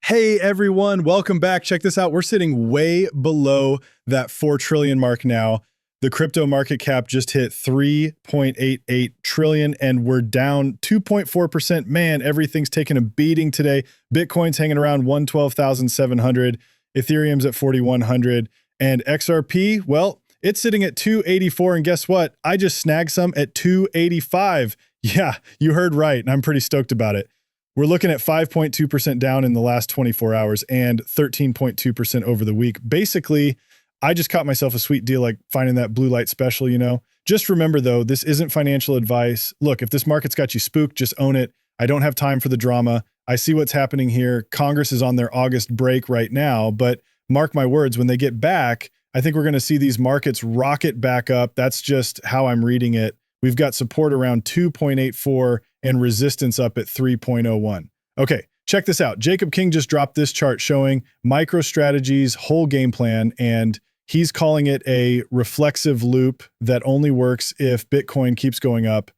Hey everyone, welcome back. Check this out. We're sitting way below that 4 trillion mark now. The crypto market cap just hit 3.88 trillion and we're down 2.4%. Man, everything's taking a beating today. Bitcoin's hanging around 112,700, Ethereum's at 4,100, and XRP, well, it's sitting at 284, and guess what? I just snagged some at 285. Yeah, you heard right, and I'm pretty stoked about it. We're looking at 5.2% down in the last 24 hours and 13.2% over the week. Basically, I just caught myself a sweet deal like finding that blue light special, you know? Just remember though, this isn't financial advice. Look, if this market's got you spooked, just own it. I don't have time for the drama. I see what's happening here. Congress is on their August break right now, but mark my words, when they get back, I think we're going to see these markets rocket back up. That's just how I'm reading it. We've got support around 2.84 and resistance up at 3.01. Okay, check this out. Jacob King just dropped this chart showing MicroStrategy's whole game plan, and he's calling it a reflexive loop that only works if Bitcoin keeps going up.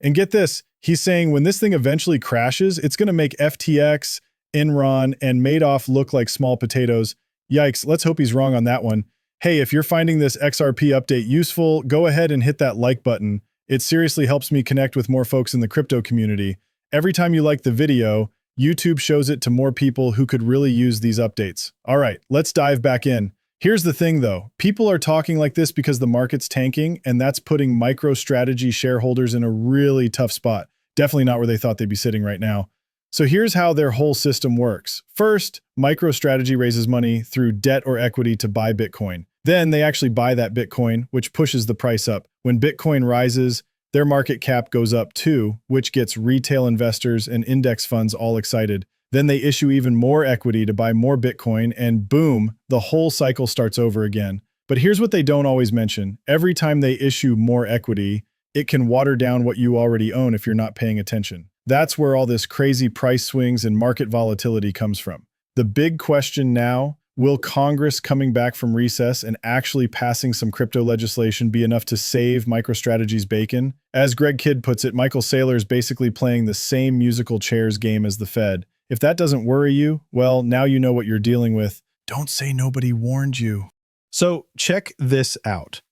And get this, he's saying when this thing eventually crashes, it's going to make FTX, Enron, and Madoff look like small potatoes. Yikes, let's hope he's wrong on that one. Hey, if you're finding this XRP update useful, go ahead and hit that like button. It seriously helps me connect with more folks in the crypto community. Every time you like the video, YouTube shows it to more people who could really use these updates. All right, let's dive back in. Here's the thing though, people are talking like this because the market's tanking, and that's putting MicroStrategy shareholders in a really tough spot. Definitely not where they thought they'd be sitting right now. So here's how their whole system works. First, MicroStrategy raises money through debt or equity to buy Bitcoin. Then they actually buy that Bitcoin, which pushes the price up. When Bitcoin rises, their market cap goes up too, which gets retail investors and index funds all excited. Then they issue even more equity to buy more Bitcoin, and boom, the whole cycle starts over again. But here's what they don't always mention. Every time they issue more equity, it can water down what you already own if you're not paying attention. That's where all this crazy price swings and market volatility comes from. The big question now, will Congress coming back from recess and actually passing some crypto legislation be enough to save MicroStrategy's bacon? As Greg Kidd puts it, Michael Saylor is basically playing the same musical chairs game as the Fed. If that doesn't worry you, well, now you know what you're dealing with. Don't say nobody warned you. So check this out.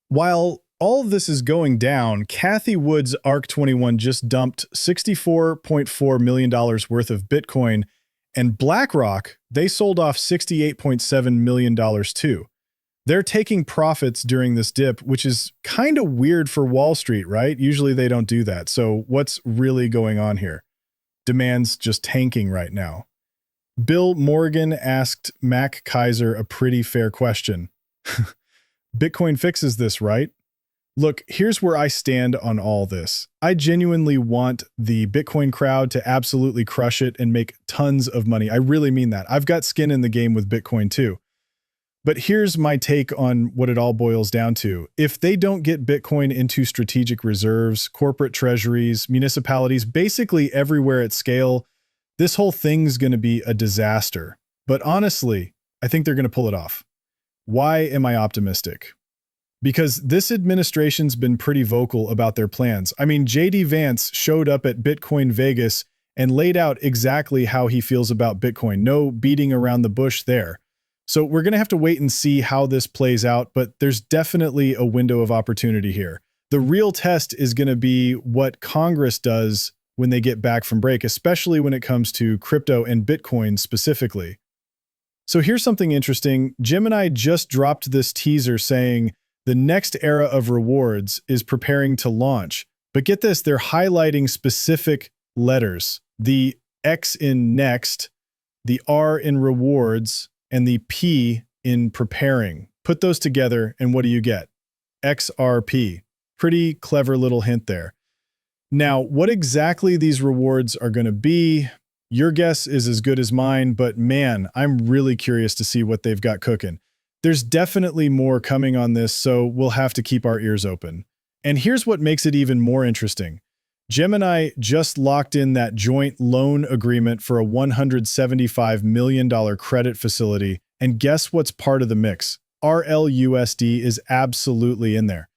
While all of this is going down, Cathie Wood's ARK21 just dumped $64.4 million worth of Bitcoin, and BlackRock, they sold off $68.7 million too. They're taking profits during this dip, which is kind of weird for Wall Street, right? Usually they don't do that. So what's really going on here? Demand's just tanking right now. Bill Morgan asked Mac Kaiser a pretty fair question. Bitcoin fixes this, right? Look, here's where I stand on all this. I genuinely want the Bitcoin crowd to absolutely crush it and make tons of money. I really mean that. I've got skin in the game with Bitcoin too. But here's my take on what it all boils down to. If they don't get Bitcoin into strategic reserves, corporate treasuries, municipalities, basically everywhere at scale, this whole thing's going to be a disaster. But honestly, I think they're going to pull it off. Why am I optimistic? Because this administration's been pretty vocal about their plans. I mean, JD Vance showed up at Bitcoin Vegas and laid out exactly how he feels about Bitcoin. No beating around the bush there. So we're going to have to wait and see how this plays out, but there's definitely a window of opportunity here. The real test is going to be what Congress does when they get back from break, especially when it comes to crypto and Bitcoin specifically. So here's something interesting. Gemini just dropped this teaser saying the next era of rewards is preparing to launch. But get this, they're highlighting specific letters. The X in next, the R in rewards, and the P in preparing. Put those together, and what do you get? XRP. Pretty clever little hint there. Now, what exactly these rewards are going to be, your guess is as good as mine, but man, I'm really curious to see what they've got cooking. There's definitely more coming on this, so we'll have to keep our ears open. And here's what makes it even more interesting. Gemini just locked in that joint loan agreement for a $175 million credit facility, and guess what's part of the mix? RLUSD is absolutely in there.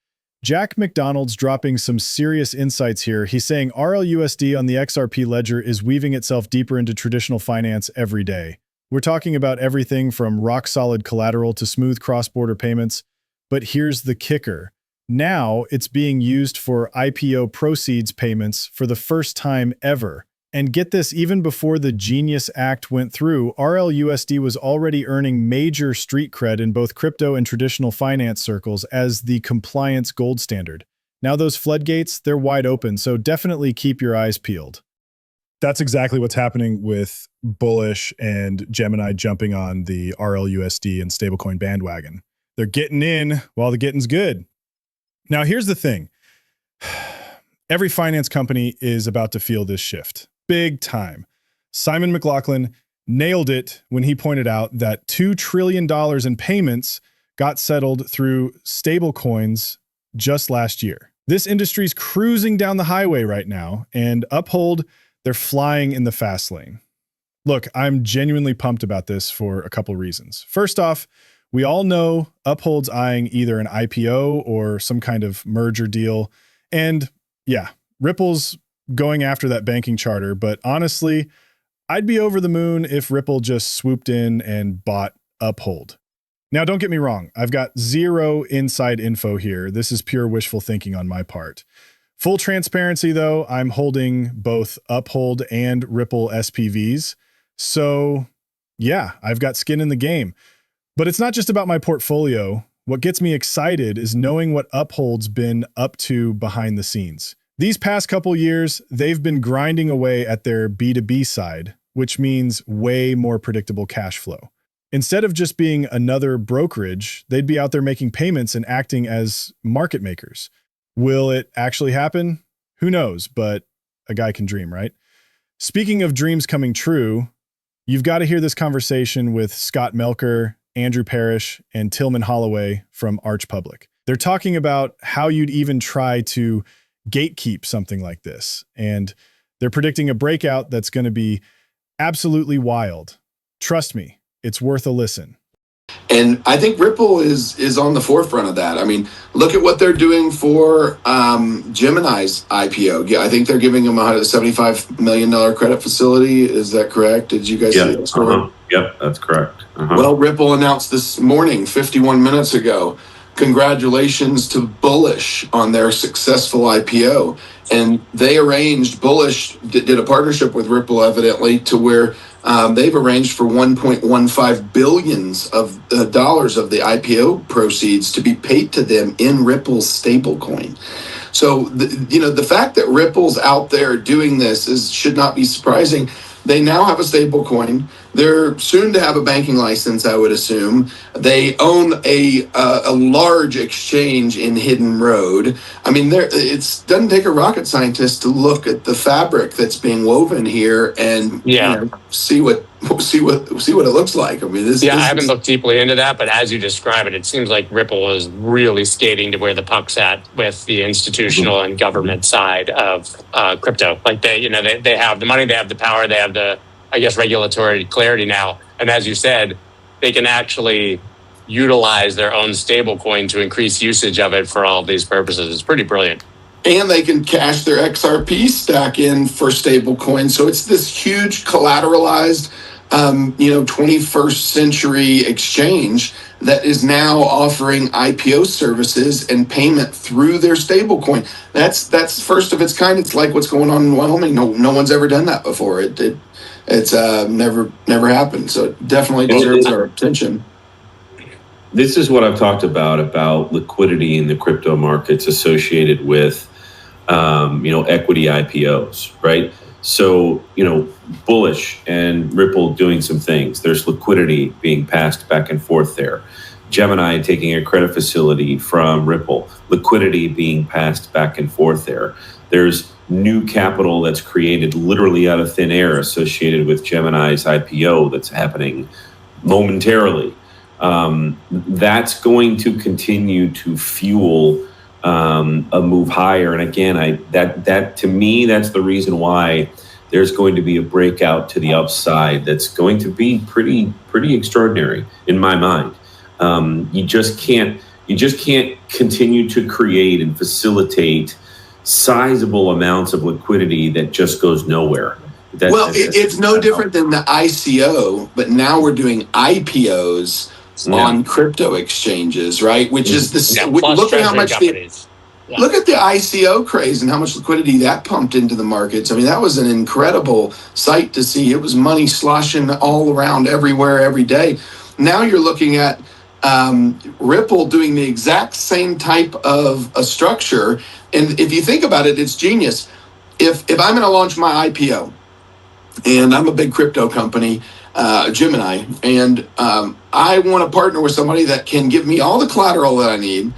Jack McDonald's dropping some serious insights here. He's saying RLUSD on the XRP ledger is weaving itself deeper into traditional finance every day. We're talking about everything from rock-solid collateral to smooth cross-border payments. But here's the kicker. Now it's being used for IPO proceeds payments for the first time ever. And get this, even before the Genius Act went through, RLUSD was already earning major street cred in both crypto and traditional finance circles as the compliance gold standard. Now those floodgates, they're wide open, so definitely keep your eyes peeled. That's exactly what's happening with Bullish and Gemini jumping on the RLUSD and stablecoin bandwagon. They're getting in while the getting's good. Now here's the thing. Every finance company is about to feel this shift. Big time. Simon McLaughlin nailed it when he pointed out that $2 trillion in payments got settled through stablecoins just last year. This industry's cruising down the highway right now, and Uphold, they're flying in the fast lane. Look, I'm genuinely pumped about this for a couple reasons. First off, we all know Uphold's eyeing either an IPO or some kind of merger deal. And yeah, Ripple's going after that banking charter, but honestly, I'd be over the moon if Ripple just swooped in and bought Uphold. Now, don't get me wrong. I've got zero inside info here. This is pure wishful thinking on my part. Full transparency, though, I'm holding both Uphold and Ripple SPVs. So yeah, I've got skin in the game. But it's not just about my portfolio. What gets me excited is knowing what Uphold's been up to behind the scenes. These past couple years, they've been grinding away at their B2B side, which means way more predictable cash flow. Instead of just being another brokerage, they'd be out there making payments and acting as market makers. Will it actually happen? Who knows, but a guy can dream, right? Speaking of dreams coming true, you've got to hear this conversation with Scott Melker, Andrew Parrish, and Tillman Holloway from Arch Public. They're talking about how you'd even try to gatekeep something like this. And they're predicting a breakout that's going to be absolutely wild. Trust me, it's worth a listen. And I think Ripple is on the forefront of that. I mean, look at what they're doing for Gemini's IPO. Yeah, I think they're giving them a $75 million credit facility. Is that correct? Did you guys see that story? Yep, that's correct. Well, Ripple announced this morning, 51 minutes ago, congratulations to Bullish on their successful IPO. And they arranged, Bullish did a partnership with Ripple, evidently, to where they've arranged for $1.15 billion of dollars of the IPO proceeds to be paid to them in Ripple's stablecoin. So, the fact that Ripple's out there doing this should not be surprising. They now have a stablecoin. They're soon to have a banking license, I would assume. They own a large exchange in Hidden Road. I mean, it doesn't take a rocket scientist to look at the fabric that's being woven here and see what it looks like. I mean, I haven't looked deeply into that, but as you describe it, it seems like Ripple is really skating to where the puck's at with the institutional and government side of crypto. Like they have the money, they have the power, they have the, I guess, regulatory clarity now. And as you said, they can actually utilize their own stable coin to increase usage of it for all these purposes. It's pretty brilliant. And they can cash their XRP stack in for stable coins. So it's this huge collateralized 21st century exchange that is now offering IPO services and payment through their stablecoin. That's first of its kind. It's like what's going on in Wyoming. No one's ever done that before. It's never happened. So it definitely deserves our attention. This is what I've talked about liquidity in the crypto markets associated with equity IPOs, right? So, Bullish and Ripple doing some things. There's liquidity being passed back and forth there. Gemini taking a credit facility from Ripple, liquidity being passed back and forth there. There's new capital that's created literally out of thin air associated with Gemini's IPO that's happening momentarily. That's going to continue to fuel a move higher. And again, that to me, that's the reason why there's going to be a breakout to the upside that's going to be pretty extraordinary in my mind. You just can't You just can't continue to create and facilitate sizable amounts of liquidity that just goes nowhere. It's no different than the ICO, but now we're doing IPOs on crypto exchanges, right? Which is look at how much look at the ICO craze and how much liquidity that pumped into the markets. I mean, that was an incredible sight to see. It was money sloshing all around everywhere, every day. Now you're looking at Ripple doing the exact same type of a structure. And if you think about it, it's genius. If I'm going to launch my IPO, and I'm a big crypto company, Gemini, and I want to partner with somebody that can give me all the collateral that I need,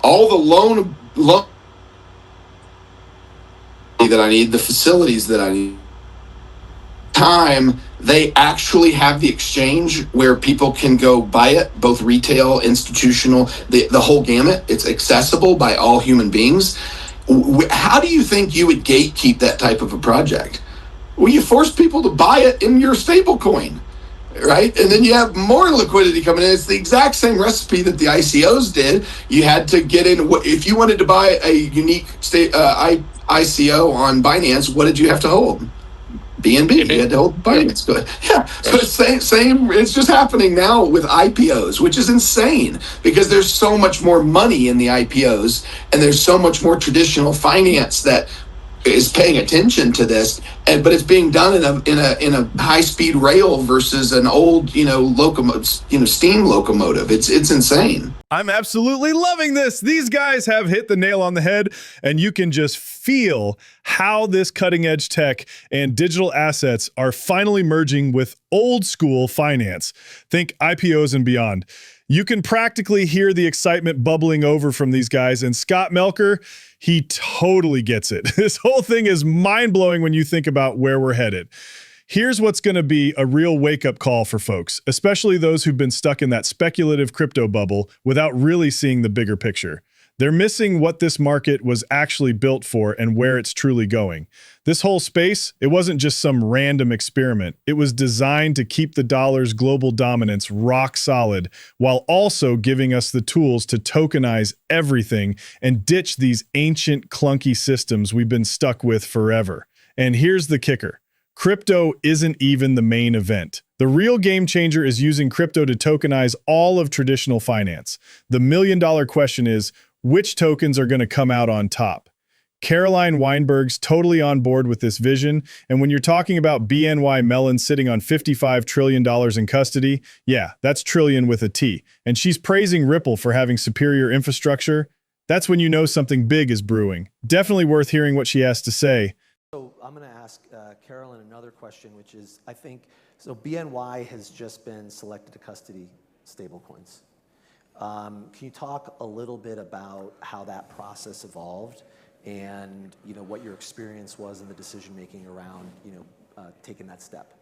all the loan that I need, the facilities that I need. Time they actually have the exchange where people can go buy it, both retail, institutional, the whole gamut. It's accessible by all human beings. How do you think you would gatekeep that type of a project? Well, you force people to buy it in your stable coin, right? And then you have more liquidity coming in. It's the exact same recipe that the ICOs did. You had to get in. If you wanted to buy a unique ICO on Binance, what did you have to hold? BNB. You had to hold Binance. Yeah. So it's same. It's just happening now with IPOs, which is insane because there's so much more money in the IPOs, and there's so much more traditional finance that is paying attention to this, but it's being done in a high-speed rail versus an old steam locomotive. It's insane. I'm absolutely loving this. These guys have hit the nail on the head, and you can just feel how this cutting-edge tech and digital assets are finally merging with old-school finance. Think IPOs and beyond. You can practically hear the excitement bubbling over from these guys, and Scott Melker, he totally gets it. This whole thing is mind-blowing when you think about where we're headed. Here's what's going to be a real wake-up call for folks, especially those who've been stuck in that speculative crypto bubble without really seeing the bigger picture. They're missing what this market was actually built for and where it's truly going. This whole space, it wasn't just some random experiment. It was designed to keep the dollar's global dominance rock solid while also giving us the tools to tokenize everything and ditch these ancient clunky systems we've been stuck with forever. And here's the kicker. Crypto isn't even the main event. The real game changer is using crypto to tokenize all of traditional finance. The million-dollar question is, which tokens are going to come out on top? Caroline Weinberg's totally on board with this vision, and when you're talking about BNY Mellon sitting on $55 trillion in custody, yeah, that's trillion with a T, and she's praising Ripple for having superior infrastructure, that's when you know something big is brewing. Definitely worth hearing what she has to say. So I'm going to ask Carolyn another question, which is, so BNY has just been selected to custody stablecoins. Can you talk a little bit about how that process evolved and what your experience was in the decision making around taking that step?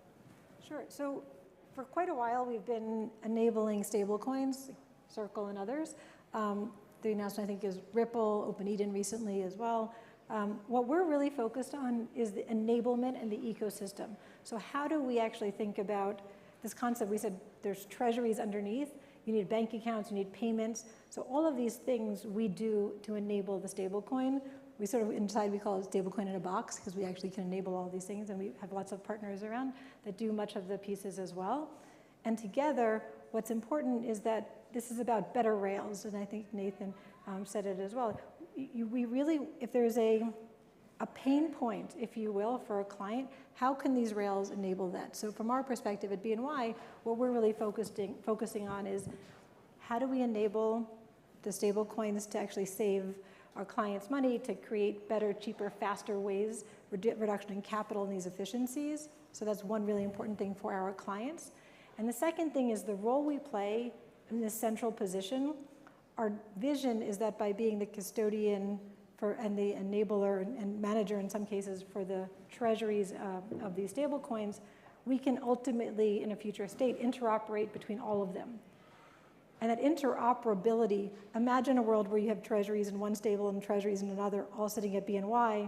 Sure. So for quite a while we've been enabling stablecoins, Circle and others. The announcement I think is Ripple, Open Eden recently as well. What we're really focused on is the enablement and the ecosystem. So how do we actually think about this concept? We said there's treasuries underneath. You need bank accounts, you need payments. So all of these things we do to enable the stablecoin. We sort of inside we call it stablecoin in a box because we actually can enable all these things, and we have lots of partners around that do much of the pieces as well. And together, what's important is that this is about better rails, and I think Nathan said it as well. We really, if there's a pain point, if you will, for a client, how can these rails enable that? So from our perspective at BNY, what we're really focusing on is how do we enable the stable coins to actually save our clients money, to create better, cheaper, faster ways, reduction in capital and these efficiencies. So that's one really important thing for our clients. And the second thing is the role we play in this central position. Our vision is that by being the custodian and the enabler and manager in some cases for the treasuries of these stable coins, we can ultimately, in a future state, interoperate between all of them. And that interoperability, imagine a world where you have treasuries in one stable and treasuries in another, all sitting at BNY.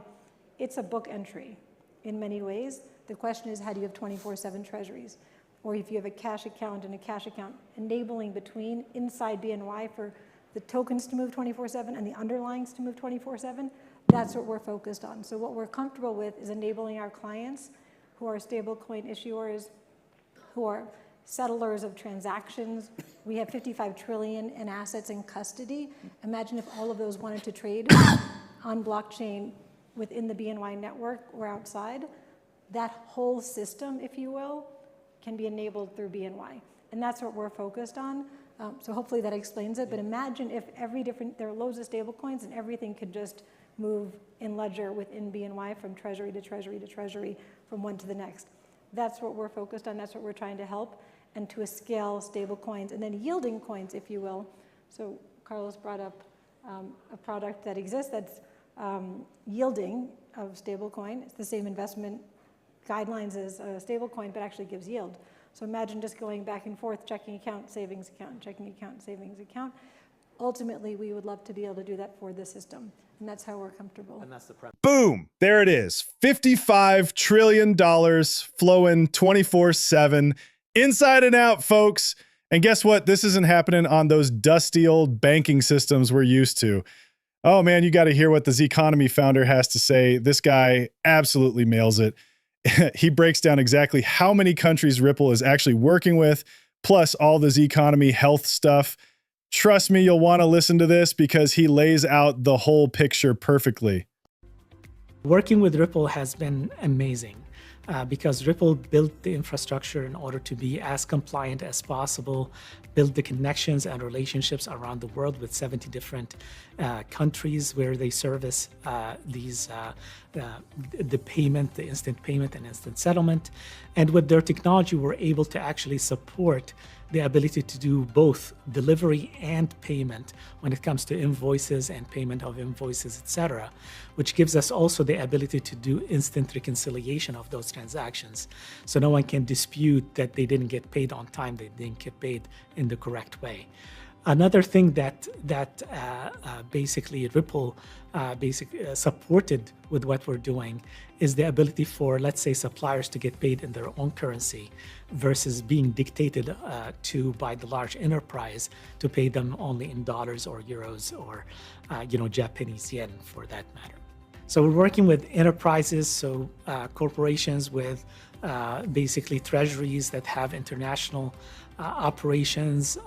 It's a book entry in many ways. The question is, how do you have 24/7 treasuries? Or if you have a cash account and a cash account, enabling between inside BNY for the tokens to move 24/7 and the underlyings to move 24/7, that's what we're focused on. So what we're comfortable with is enabling our clients who are stablecoin issuers, who are settlers of transactions. We have 55 trillion in assets in custody. Imagine if all of those wanted to trade on blockchain within the BNY network or outside. That whole system, if you will, can be enabled through BNY. And that's what we're focused on. So hopefully that explains it. But imagine if there are loads of stable coins and everything could just move in ledger within BNY from treasury to treasury to treasury, from one to the next. That's what we're focused on. That's what we're trying to help, and to scale stable coins and then yielding coins, if you will. So Carlos brought up a product that exists that's yielding of stable coin. It's the same investment guidelines as a stable coin, but actually gives yield. So imagine just going back and forth, checking account, savings account, checking account, savings account. Ultimately, we would love to be able to do that for the system. And that's how we're comfortable. And that's the premise. Boom. There it is. $55 trillion flowing 24/7, inside and out, folks. And guess what? This isn't happening on those dusty old banking systems we're used to. Oh man, you got to hear what the Zeconomy founder has to say. This guy absolutely nails it. He breaks down exactly how many countries Ripple is actually working with, plus all the Zeconomy health stuff. Trust me, you'll want to listen to this because he lays out the whole picture perfectly. Working with Ripple has been amazing because Ripple built the infrastructure in order to be as compliant as possible, build the connections and relationships around the world with 70 different countries where they service the payment, the instant payment and instant settlement. And with their technology, we're able to actually support the ability to do both delivery and payment when it comes to invoices and payment of invoices, etc., which gives us also the ability to do instant reconciliation of those transactions. So no one can dispute that they didn't get paid on time, they didn't get paid in the correct way. Another thing that basically Ripple supported with what we're doing is the ability for, let's say, suppliers to get paid in their own currency versus being dictated to by the large enterprise to pay them only in dollars or euros or Japanese yen for that matter. So we're working with enterprises, so corporations with basically treasuries that have international operations.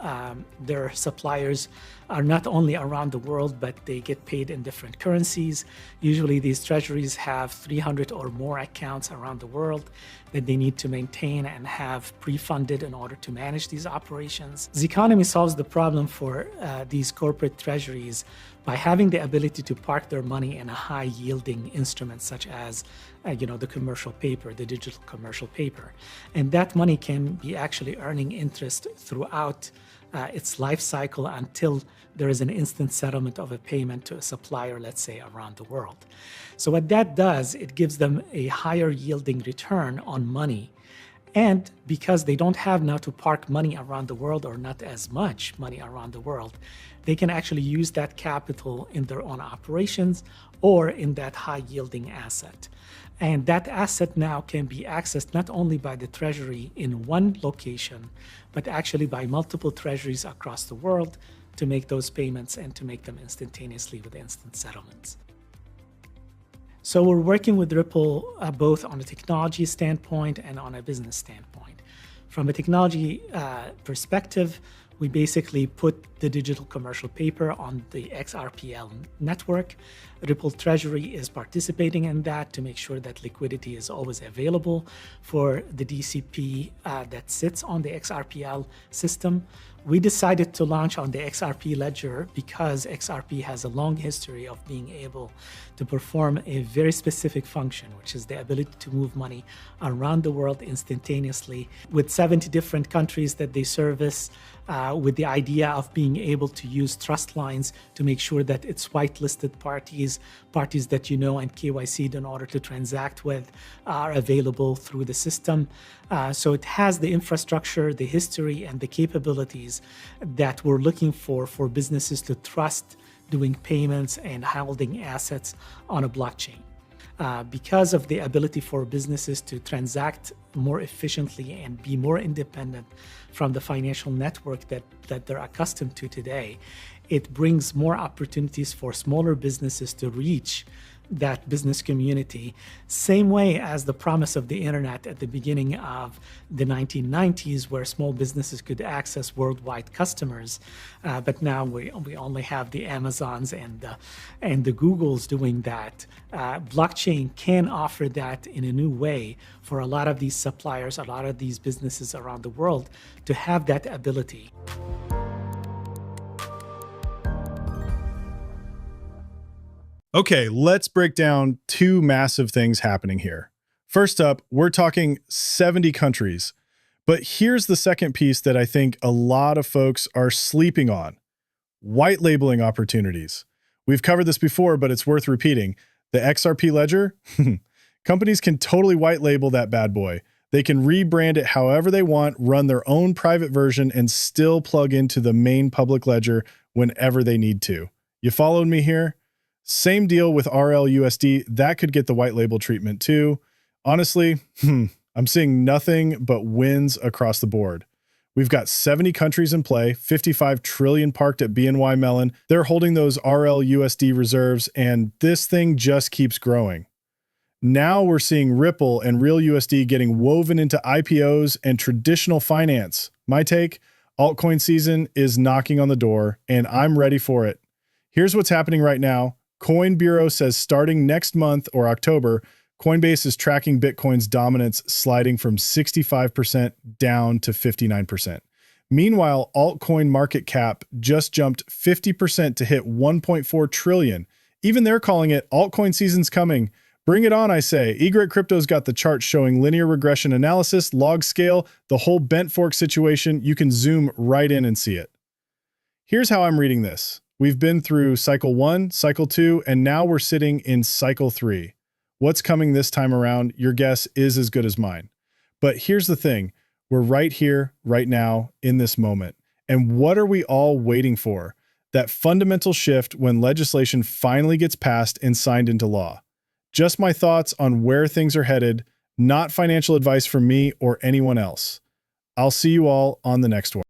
Their suppliers are not only around the world, but they get paid in different currencies. Usually these treasuries have 300 or more accounts around the world that they need to maintain and have pre-funded in order to manage these operations. Zeconomy solves the problem for these corporate treasuries by having the ability to park their money in a high-yielding instrument such as the commercial paper, the digital commercial paper. And that money can be actually earning interest throughout its life cycle until there is an instant settlement of a payment to a supplier, let's say, around the world. So what that does, it gives them a higher yielding return on money. And because they don't have now to park money around the world, or not as much money around the world, they can actually use that capital in their own operations or in that high yielding asset. And that asset now can be accessed not only by the treasury in one location, but actually by multiple treasuries across the world to make those payments and to make them instantaneously with instant settlements. So we're working with Ripple both on a technology standpoint and on a business standpoint. From a technology perspective, we basically put the digital commercial paper on the XRPL network. Ripple Treasury is participating in that to make sure that liquidity is always available for the DCP that sits on the XRPL system. We decided to launch on the XRP ledger because XRP has a long history of being able to perform a very specific function, which is the ability to move money around the world instantaneously with 70 different countries that they service, with the idea of being able to use trust lines to make sure that it's whitelisted parties that you know and KYC'd in order to transact with are available through the system. So it has the infrastructure, the history, and the capabilities that we're looking for businesses to trust doing payments and holding assets on a blockchain. Because of the ability for businesses to transact more efficiently and be more independent from the financial network that they're accustomed to today, it brings more opportunities for smaller businesses to reach that business community, same way as the promise of the internet at the beginning of the 1990s, where small businesses could access worldwide customers. But now we only have the Amazons and the Googles doing that. Blockchain can offer that in a new way for a lot of these suppliers, a lot of these businesses around the world to have that ability. Okay, let's break down two massive things happening here. First up, we're talking 70 countries. But here's the second piece that I think a lot of folks are sleeping on. White labeling opportunities. We've covered this before, but it's worth repeating. The XRP ledger? Companies can totally white label that bad boy. They can rebrand it however they want, run their own private version, and still plug into the main public ledger whenever they need to. You followed me here? Same deal with RLUSD. That could get the white label treatment too. Honestly, I'm seeing nothing but wins across the board. We've got 70 countries in play, 55 trillion parked at BNY Mellon. They're holding those RLUSD reserves, and this thing just keeps growing. Now we're seeing Ripple and RLUSD getting woven into IPOs and traditional finance. My take, altcoin season is knocking on the door, and I'm ready for it. Here's what's happening right now. Coin Bureau says starting next month or October, Coinbase is tracking Bitcoin's dominance sliding from 65% down to 59%. Meanwhile, altcoin market cap just jumped 50% to hit 1.4 trillion. Even they're calling it altcoin season's coming. Bring it on, I say. Egret Crypto's got the chart showing linear regression analysis, log scale, the whole bent fork situation. You can zoom right in and see it. Here's how I'm reading this. We've been through cycle 1, cycle 2, and now we're sitting in cycle 3. What's coming this time around? Your guess is as good as mine. But here's the thing. We're right here, right now, in this moment. And what are we all waiting for? That fundamental shift when legislation finally gets passed and signed into law. Just my thoughts on where things are headed, not financial advice from me or anyone else. I'll see you all on the next one.